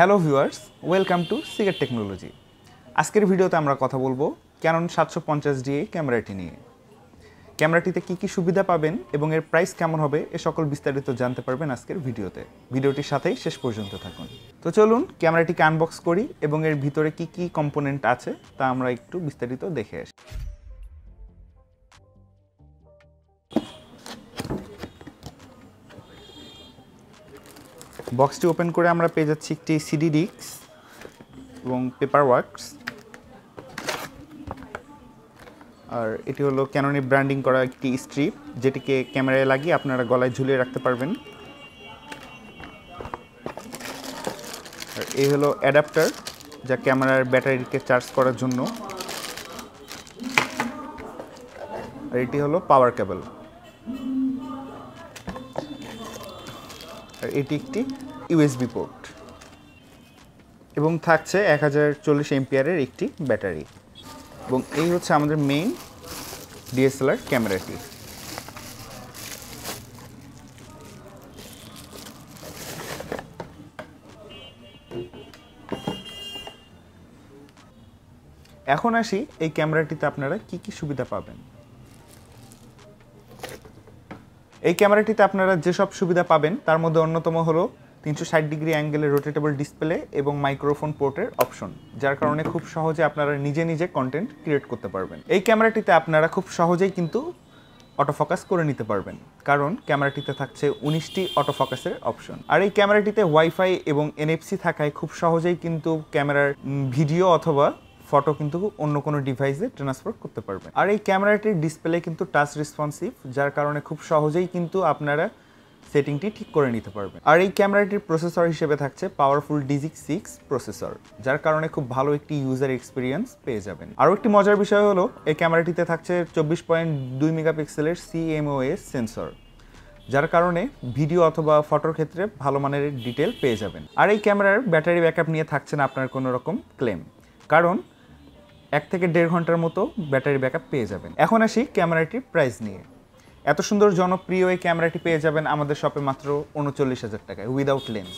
Hello viewers, welcome to Seagate technology. আজকের ভিডিওতে আমরা কথা বলবো ক্যানন 750D ক্যামেরাটি নিয়ে। ক্যামেরাটিতে কি কি সুবিধা পাবেন এবং এর প্রাইস কেমন হবে এ সকল বিস্তারিত জানতে পারবেন আজকের ভিডিওতে। ভিডিওটির সাথেই শেষ পর্যন্ত থাকুন। তো চলুন ক্যামেরাটিকে আনবক্স করি এবং এর ভিতরে কি কি কম্পোনেন্ট আছে তা আমরা একটু বিস্তারিত দেখে আসি। বক্সটি ওপেন করে আমরা পেয়ে যাচ্ছি একটি সিডি ডিস্ক এবং পেপার ওয়ার্কস, আর এটি হলো ক্যাননে ব্র্যান্ডিং করা একটি স্ট্রিপ, যেটিকে ক্যামেরায় লাগিয়ে আপনারা গলায় ঝুলিয়ে রাখতে পারবেন। আর এই হলো অ্যাডাপ্টার, যা ক্যামেরার ব্যাটারিকে চার্জ করার জন্য। আর এটি হলো পাওয়ার কেবল। আর এটি একটি ইউএসবি পোর্ট এবং থাকছে 1040 এমপিয়ারের একটি ব্যাটারি। এবং এই হচ্ছে আমাদের মেইন ডিএসএলআর ক্যামেরাটি। এখন আসি এই ক্যামেরাটিতে আপনারা কি কি সুবিধা পাবেন। এই ক্যামেরাটিতে আপনারা যেসব সুবিধা পাবেন তার মধ্যে অন্যতম হলো 360 ডিগ্রি অ্যাঙ্গেলের রোটেটেবল ডিসপ্লে এবং মাইক্রোফোন পোর্টের অপশন, যার কারণে খুব সহজে আপনারা নিজে নিজে কন্টেন্ট ক্রিয়েট করতে পারবেন। এই ক্যামেরাটিতে আপনারা খুব সহজেই কিন্তু অটোফোকাস করে নিতে পারবেন, কারণ ক্যামেরাটিতে থাকছে 19টি অটোফোকাসের অপশন। আর এই ক্যামেরাটিতে ওয়াইফাই এবং এনএফসি থাকায় খুব সহজেই কিন্তু ক্যামেরার ভিডিও অথবা ফটো কিন্তু অন্য কোনো ডিভাইসে ট্রান্সফার করতে পারবেন। আর এই ক্যামেরাটির ডিসপ্লে কিন্তু টাচ রেসপন্সিভ, যার কারণে খুব সহজেই কিন্তু আপনারা সেটিংটি ঠিক করে নিতে পারবেন। আর এই ক্যামেরাটির প্রসেসর হিসেবে থাকছে পাওয়ারফুল DIGIC 6 প্রসেসর, যার কারণে খুব ভালো একটি ইউজার এক্সপিরিয়েন্স পেয়ে যাবেন। আরও একটি মজার বিষয় হলো এই ক্যামেরাটিতে থাকছে 24.2 মেগাপিক্সেলের CMOS সেন্সর, যার কারণে ভিডিও অথবা ফটোর ক্ষেত্রে ভালো মানের ডিটেল পেয়ে যাবেন। আর এই ক্যামেরার ব্যাটারি ব্যাকআপ নিয়ে থাকছে না আপনার কোনো রকম ক্লেম, কারণ 1 থেকে 1.5 ঘন্টার মতো ব্যাটারি ব্যাকআপ পেয়ে যাবেন। এখন আসি ক্যামেরাটির প্রাইস নিয়ে। এত সুন্দর জনপ্রিয় এই ক্যামেরাটি পেয়ে যাবেন আমাদের শপে মাত্র 39,000 টাকায় উইদাউট লেন্স।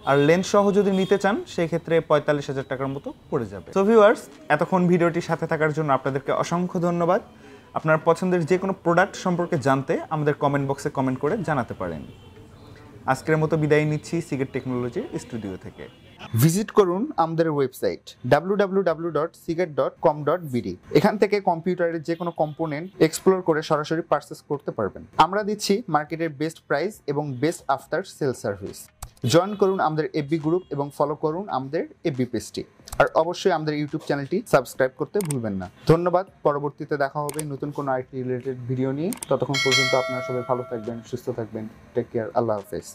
আর লেন্স সহ যদি নিতে চান সেই ক্ষেত্রে 45,000 টাকার মতো পড়ে যাবে। সো ভিউয়ার্স, এতক্ষণ ভিডিওটির সাথে থাকার জন্য আপনাদেরকে অসংখ্য ধন্যবাদ। আপনার পছন্দের যে কোনো প্রোডাক্ট সম্পর্কে জানতে আমাদের কমেন্ট বক্সে কমেন্ট করে জানাতে পারেন। আজকের মতো বিদায় নিচ্ছি সিগেট টেকনোলজির স্টুডিও থেকে। ভিজিট করুন আমাদের ওয়েবসাইট www.seegate.com.bd। এখান থেকে কম্পিউটারের যে কোনো কম্পোনেন্ট এক্সপ্লোর করে সরাসরি পারচেস করতে পারবেন। আমরা দিচ্ছি মার্কেটের বেস্ট প্রাইস এবং best after sale service. Join করুন আমাদের এফবি গ্রুপ এবং ফলো করুন আমাদের এফবি পেজটি। আর অবশ্যই আমাদের ইউটিউব চ্যানেলটি সাবস্ক্রাইব করতে ভুলবেন না। ধন্যবাদ। পরবর্তীতে দেখা হবে নতুন কোনো আইটি রিলেটেড ভিডিও নিয়ে। ততক্ষণ পর্যন্ত আপনারা সবাই ভালো থাকবেন, সুস্থ থাকবেন। Take care. আল্লাহ হাফেজ।